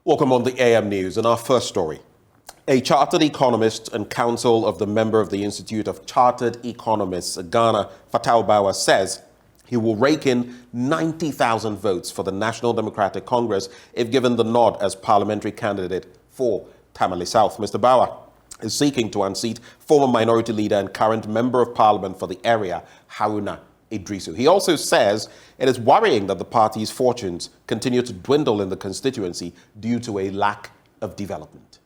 Welcome on the AM News. And our first story. A chartered economist and counsel of the member of the Institute of Chartered Economists, Ghana, Fatal Bawa, says he will rake in 90,000 votes for the National Democratic Congress if given the nod as parliamentary candidate for Tamale South. Mr. Bawa is seeking to unseat former minority leader and current member of parliament for the area, Haruna Idrisu. He also says it is worrying that the party's fortunes continue to dwindle in the constituency due to a lack of development.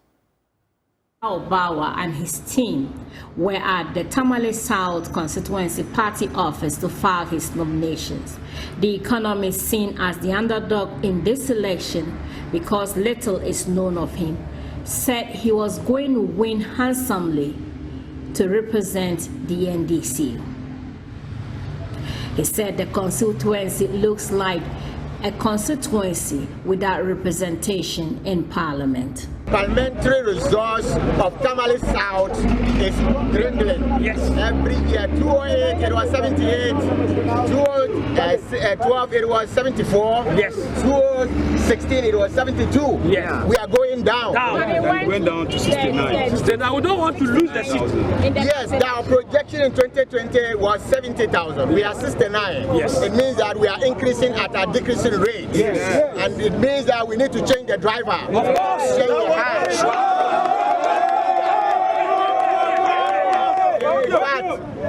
Bawa and his team were at the Tamale South constituency party office to file his nominations. The economist, seen as the underdog in this election because little is known of him, said he was going to win handsomely to represent the NDC. He said the constituency looks like a constituency without representation in parliament. Parliamentary resource of Tamale South is dwindling. Yes. Every year, 2008 it was 78, 2012 it was 74, yes. 2016 it was 72. Yeah. We are going down. We went down to 69. Now we don't want to lose the seat. Yes, our projection in 2020 was 70,000. We are 69. Yes. It means that we are increasing at a decreasing rate. Yes. And it means that we need to change the driver. Of course.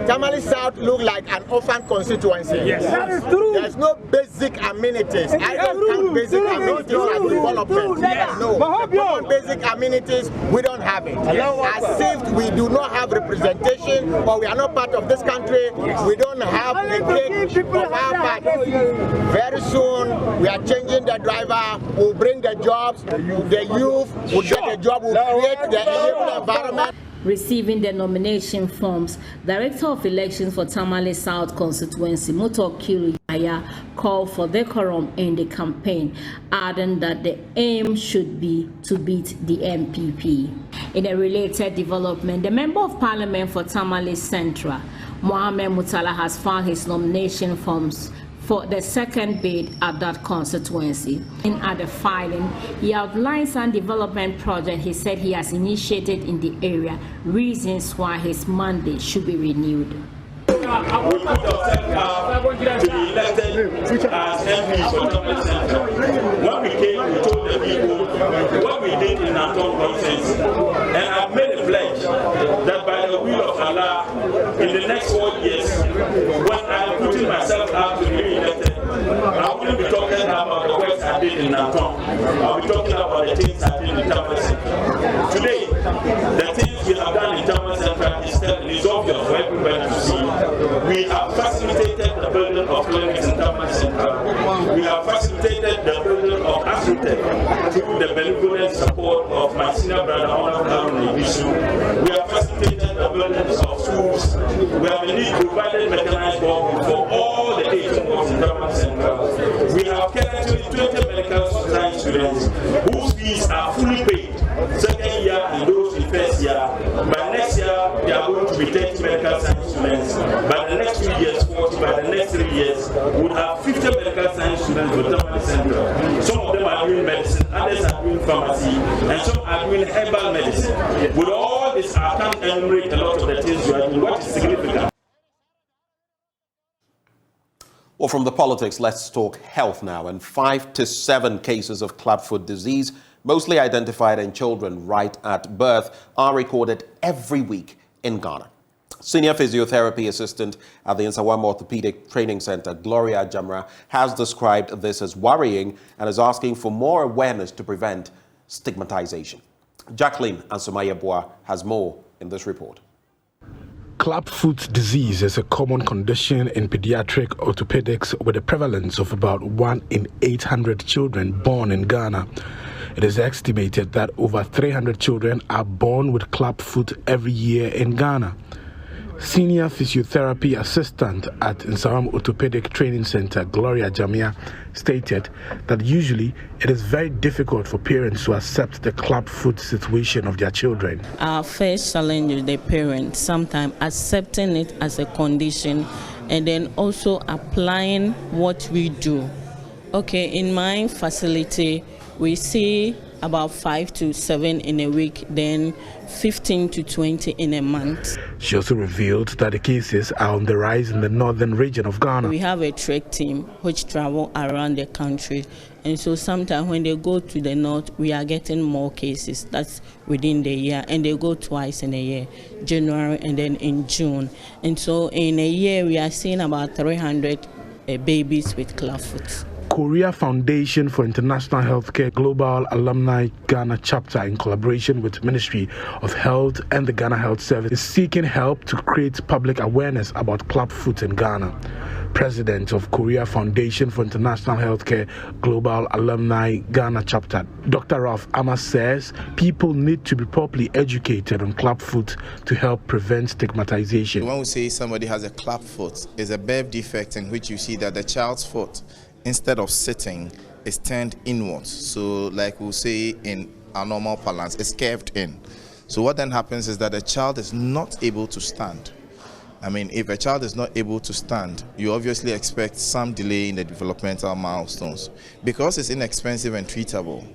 Tamale South look like an orphan constituency. Yes, that is true. There's no basic amenities. I don't count basic amenities as development. Yes. No, basic amenities, we don't have it. Yes. As if we do not have representation or we are not part of this country, yes. We don't have the cake of our party. Very soon, we are changing the driver, we'll bring the jobs, the youth will get a job, we'll create the enabling environment. Receiving the nomination forms, Director of Elections for Tamale South constituency, Mutokiru Yaya, called for decorum in the campaign, adding that the aim should be to beat the MPP. In a related development, the Member of Parliament for Tamale Central, Mohamed Mutala, has filed his nomination forms for the second bid at that constituency. At the filing, he outlined some development project he said he has initiated in the area, reasons why his mandate should be renewed. We put ourselves out to be elected as MPs for Tamale Central. When we came, we told the people what we did in our town conference, and I've made a pledge that by the will of Allah, in the next 4 years, when I'm putting myself out to be elected, I wouldn't be talking about the works I did in Nanton. I'll be talking about the things I did in Tamale Central. Today, the things we have done in Tamale Central is obvious for everybody to see. We have facilitated the building of clinics in Tamale Central. We have facilitated the building of Asutec through the benevolent support of my senior brother, Honorable Haruna Idrisu. We have facilitated the building of schools. We have indeed provided mechanized work for all the 18 wards in Tamale Central. We have currently 20 medical science students whose fees are fully paid. Second year and those in first year. By next year, they are going to be 30 medical science students. By the next 2 years, 40. By the next 3 years, we would have 50 medical science students with Tamale Central. Some of them are doing medicine, others are doing pharmacy, and some are doing herbal medicine. With all this, I can't enumerate a lot of the things we are doing. What is significant? Well, from the politics, let's talk health now. And 5 to 7 cases of clubfoot disease, mostly identified in children right at birth, are recorded every week in Ghana. Senior physiotherapy assistant at the Nsawam Orthopedic Training Center, Gloria Jamra, has described this as worrying and is asking for more awareness to prevent stigmatization. Jacqueline Ansumaya Boa has more in this report. Clubfoot disease is a common condition in pediatric orthopedics with a prevalence of about 1 in 800 children born in Ghana. It is estimated that over 300 children are born with clubfoot every year in Ghana. Senior physiotherapy assistant at Nsawam Orthopedic Training Center, Gloria Jamia, stated that usually it is very difficult for parents to accept the clubfoot situation of their children. Our first challenge is the parents, sometimes accepting it as a condition and then also applying what we do. Okay, in my facility, we see about 5 to 7 in a week, then 15 to 20 in a month. She also revealed that the cases are on the rise in the northern region of Ghana. We have a trek team which travel around the country, and so sometimes when they go to the north, we are getting more cases. That's within the year, and they go twice in a year, January and then in June. And so in a year, we are seeing about 300 babies with clubfoot. Korea Foundation for International Healthcare Global Alumni Ghana Chapter, in collaboration with Ministry of Health and the Ghana Health Service, is seeking help to create public awareness about clubfoot in Ghana. President of Korea Foundation for International Healthcare Global Alumni Ghana Chapter, Dr. Ralph Amma, says people need to be properly educated on clubfoot to help prevent stigmatization. When we say somebody has a clubfoot, it's a birth defect in which you see that the child's foot, instead of sitting, is turned inwards. So like we'll say in our normal parlance, it's curved in. So what then happens is that the child is not able to stand. I mean, if a child is not able to stand, you obviously expect some delay in the developmental milestones. Because it's inexpensive and treatable,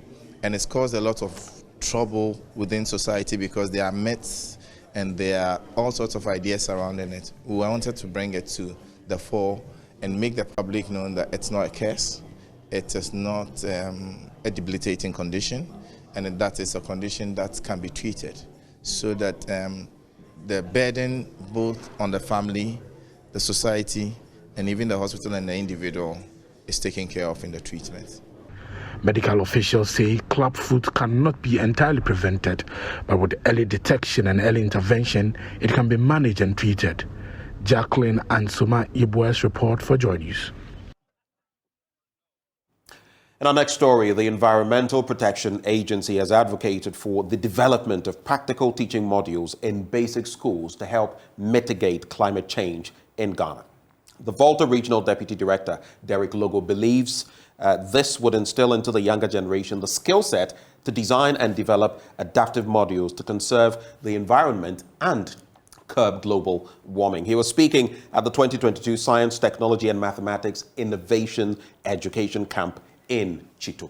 and it's caused a lot of trouble within society because there are myths and there are all sorts of ideas surrounding it. We wanted to bring it to the fore and make the public know that it's not a curse, it is not a debilitating condition, and that is a condition that can be treated, so that the burden both on the family, the society, and even the hospital and the individual is taken care of in the treatment. Medical officials say clubfoot cannot be entirely prevented, but with early detection and early intervention, it can be managed and treated. Jacqueline Ansuma Ibue's report for Joy News. In our next story, the Environmental Protection Agency has advocated for the development of practical teaching modules in basic schools to help mitigate climate change in Ghana. The Volta Regional Deputy Director, Derek Logo, believes this would instill into the younger generation the skill set to design and develop adaptive modules to conserve the environment and curb global warming. He was speaking at the 2022 Science, Technology and Mathematics Innovation Education Camp in Chito.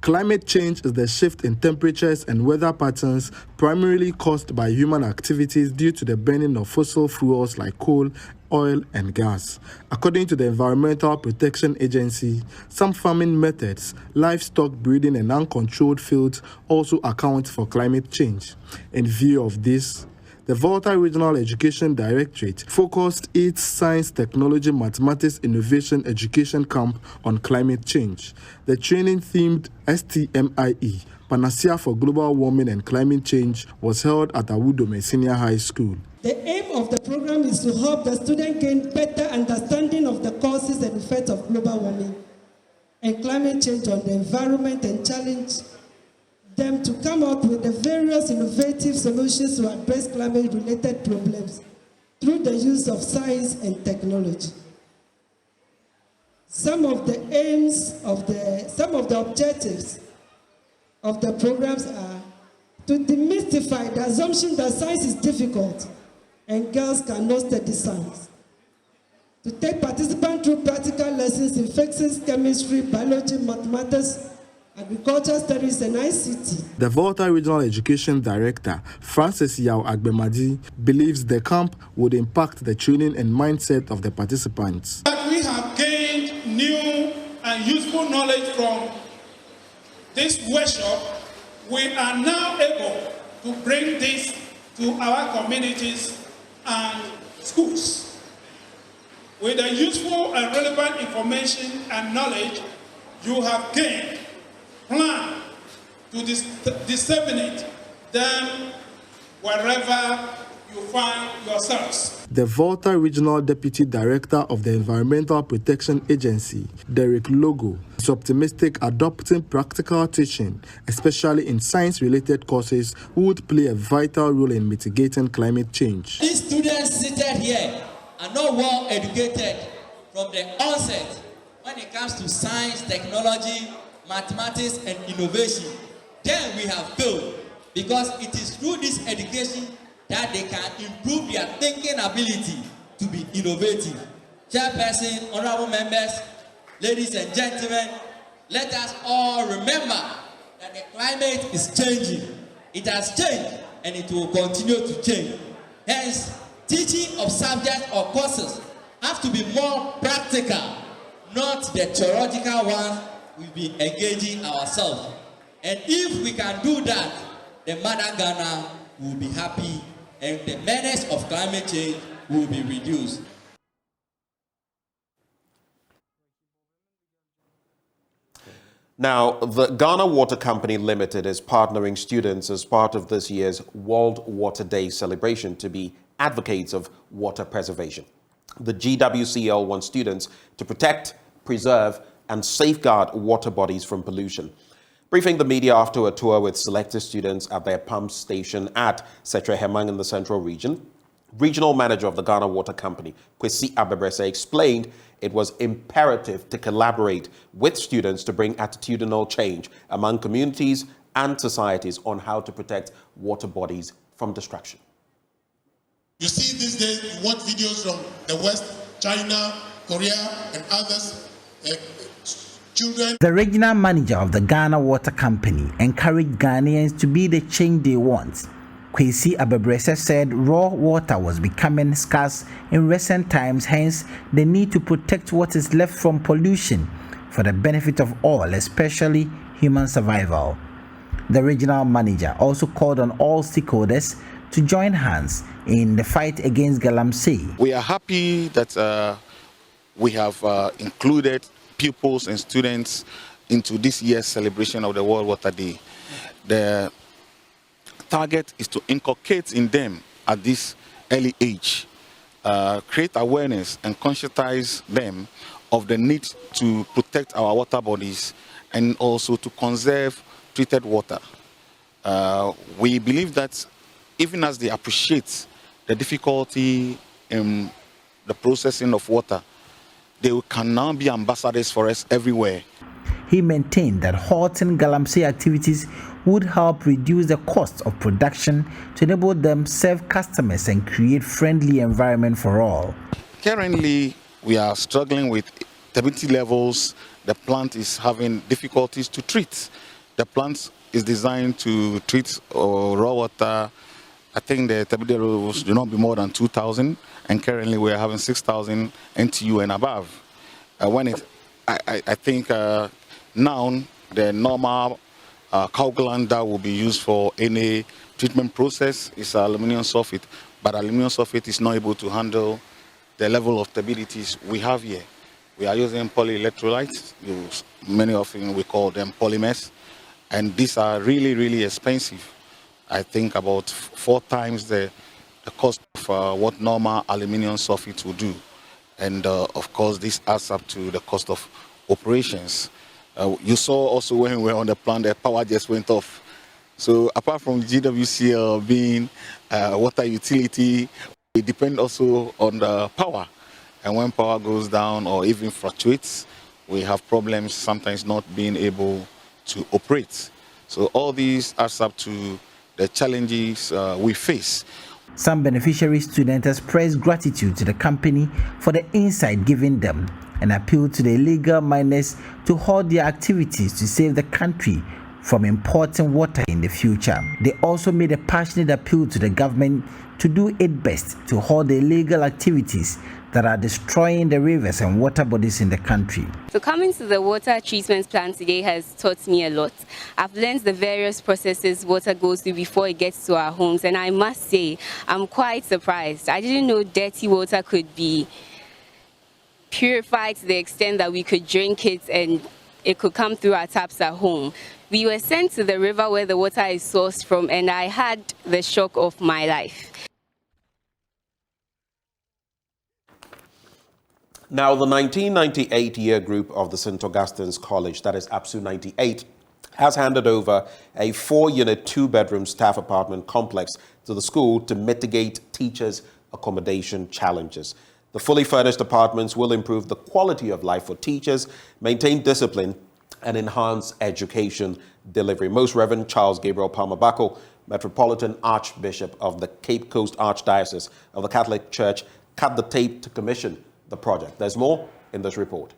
Climate change is the shift in temperatures and weather patterns primarily caused by human activities due to the burning of fossil fuels like coal, oil, and gas. According to the Environmental Protection Agency, some farming methods, livestock breeding, and uncontrolled fields also account for climate change. In view of this, the Volta Regional Education Directorate focused its Science, Technology, Mathematics, Innovation Education Camp on climate change. The training-themed STMIE, Panacea for Global Warming and Climate Change, was held at Awudome Senior High School. The aim of the program is to help the students gain better understanding of the causes and effects of global warming and climate change on the environment and challenge them to come up with the various innovative solutions to address climate-related problems through the use of science and technology. Some of the objectives of the programs are to demystify the assumption that science is difficult and girls cannot study science, to take participants through practical lessons in physics, chemistry, biology, mathematics, agriculture studies, and ICT. The Volta Regional Education Director, Francis Yao Agbemadi, believes the camp would impact the training and mindset of the participants. We have gained new and useful knowledge from this workshop. We are now able to bring this to our communities and schools. With the useful and relevant information and knowledge you have gained, plan to disseminate them wherever you find yourselves. The Volta Regional Deputy Director of the Environmental Protection Agency, Derek Logo, is optimistic adopting practical teaching, especially in science-related courses, would play a vital role in mitigating climate change. These students seated here are not well educated from the onset when it comes to science, technology, mathematics, and innovation. Then we have failed, because it is through this education that they can improve their thinking ability to be innovative. Chairperson, honorable members, ladies and gentlemen, let us all remember that the climate is changing. It has changed and it will continue to change. Hence, teaching of subjects or courses have to be more practical, not the theoretical one we'll be engaging ourselves. And if we can do that, the mother Ghana will be happy and the menace of climate change will be reduced. Now, the Ghana Water Company Limited is partnering students as part of this year's World Water Day celebration to be advocates of water preservation. The GWCL wants students to protect, preserve, and safeguard water bodies from pollution. Briefing the media after a tour with selected students at their pump station at Setre Hemang in the Central Region, Regional Manager of the Ghana Water Company, Kwesi Abebrese, explained it was imperative to collaborate with students to bring attitudinal change among communities and societies on how to protect water bodies from destruction. You see these days, you watch videos from the West, China, Korea, and others. Children. The regional manager of the Ghana Water Company encouraged Ghanaians to be the change they want. Kwesi Abebrese said raw water was becoming scarce in recent times, hence the need to protect what is left from pollution for the benefit of all, especially human survival. The regional manager also called on all stakeholders to join hands in the fight against galamsey. We are happy that we have included pupils and students into this year's celebration of the World Water Day. The target is to inculcate in them at this early age, create awareness and conscientize them of the need to protect our water bodies and also to conserve treated water. We believe that even as they appreciate the difficulty in the processing of water, they can now be ambassadors for us everywhere. He maintained that halting galamsey activities would help reduce the cost of production to enable them serve customers and create friendly environment for all. Currently, we are struggling with turbidity levels. The plant is having difficulties to treat. The plant is designed to treat raw water. I think the turbidity levels do not be more than 2,000, and currently we are having 6,000 NTU and above. I think now the normal coagulant that will be used for any treatment process is aluminum sulfate, but aluminum sulfate is not able to handle the level of turbidities we have here. We are using polyelectrolytes, many of them we call them polymers, and these are really, really expensive. I think about 4 times the cost of what normal aluminum sulfate will do. And of course, this adds up to the cost of operations. You saw also when we were on the plant, the power just went off. So apart from GWCL being water utility, we depend also on the power. And when power goes down or even fluctuates, we have problems sometimes not being able to operate. So all these adds up to the challenges we face. Some beneficiary students expressed gratitude to the company for the insight given them and appealed to the illegal miners to halt their activities to save the country from importing water in the future. They also made a passionate appeal to the government to do its best to halt the illegal activities that are destroying the rivers and water bodies in the country. So coming to the water treatment plant today has taught me a lot. I've learned the various processes water goes through before it gets to our homes, and I must say I'm quite surprised. I didn't know dirty water could be purified to the extent that we could drink it and it could come through our taps at home. We were sent to the river where the water is sourced from, and I had the shock of my life. Now, the 1998 year group of the St. Augustine's College, that is APSU 98, has handed over a 4-unit, 2-bedroom staff apartment complex to the school to mitigate teachers' accommodation challenges. The fully furnished apartments will improve the quality of life for teachers, maintain discipline, and enhance education delivery. Most Reverend Charles Gabriel Palmer Bako, Metropolitan Archbishop of the Cape Coast Archdiocese of the Catholic Church, cut the tape to commission the project. There's more in this report.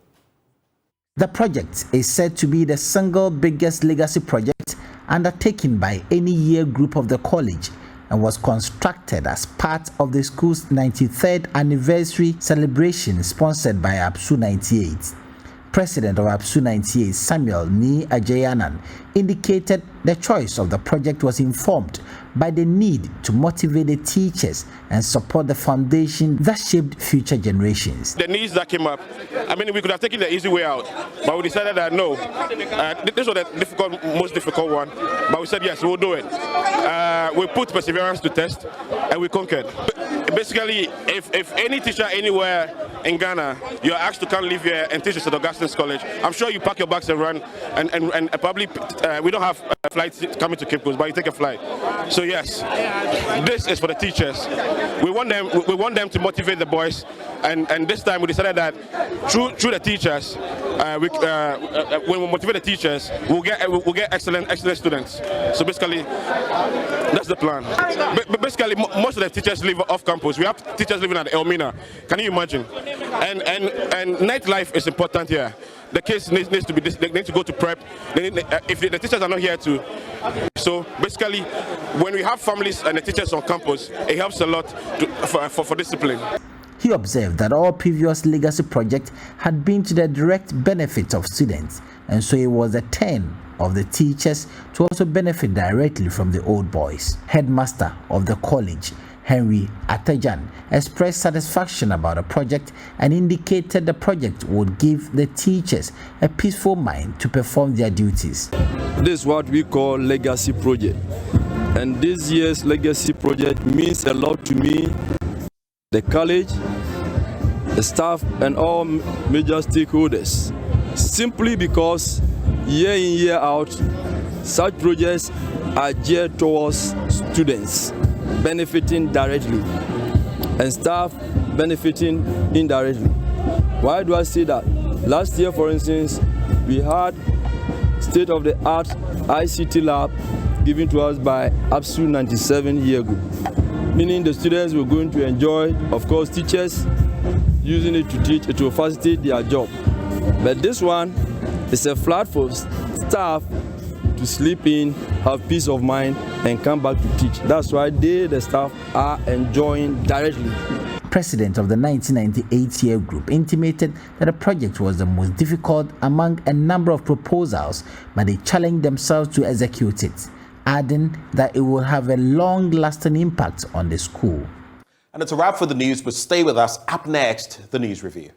The project is said to be the single biggest legacy project undertaken by any year group of the college and was constructed as part of the school's 93rd anniversary celebration sponsored by APSU 98. President of APSU 98, Samuel Ni Ajayanan, indicated the choice of the project was informed by the need to motivate the teachers and support the foundation that shaped future generations. The needs that came up, I mean, we could have taken the easy way out, but we decided that no, this was the most difficult one, but we said yes, we'll do it. We put perseverance to test and we conquered. Basically, if any teacher anywhere in Ghana, you're asked to come live here and teach us at Augustine's College, I'm sure you pack your bags and run, and probably we don't have flights coming to Cape Coast, but you take a flight. So yes, this is for the teachers. We want them to motivate the boys, and this time we decided that through the teachers, when we motivate the teachers, we'll get excellent students. So basically, that's the plan. But basically, most of the teachers live off campus. We have teachers living at Elmina. Can you imagine? And nightlife is important here. The kids need to go to prep. If the teachers are not here too. So basically, when we have families and the teachers on campus, it helps a lot for discipline. He observed that all previous legacy projects had been to the direct benefit of students, and so it was the turn of the teachers to also benefit directly from the old boys. Headmaster of the college, Henry Atajan, expressed satisfaction about the project and indicated the project would give the teachers a peaceful mind to perform their duties. This is what we call legacy project, and this year's legacy project means a lot to me, the college, the staff, and all major stakeholders, simply because year in, year out, such projects are geared towards students benefiting directly and staff benefiting indirectly. Why do I say that? Last year, for instance, we had state-of-the-art ICT lab given to us by APSU 97 year group, meaning the students were going to enjoy, of course, teachers using it to teach, it will facilitate their job. But this one is a flat for staff to sleep in, have peace of mind, and come back to teach. That's why the staff are enjoying directly. President of the 1998 year group intimated that the project was the most difficult among a number of proposals, but they challenged themselves to execute it, adding that it will have a long-lasting impact on the school. And it's a wrap for the news, but stay with us. Up next, the news review.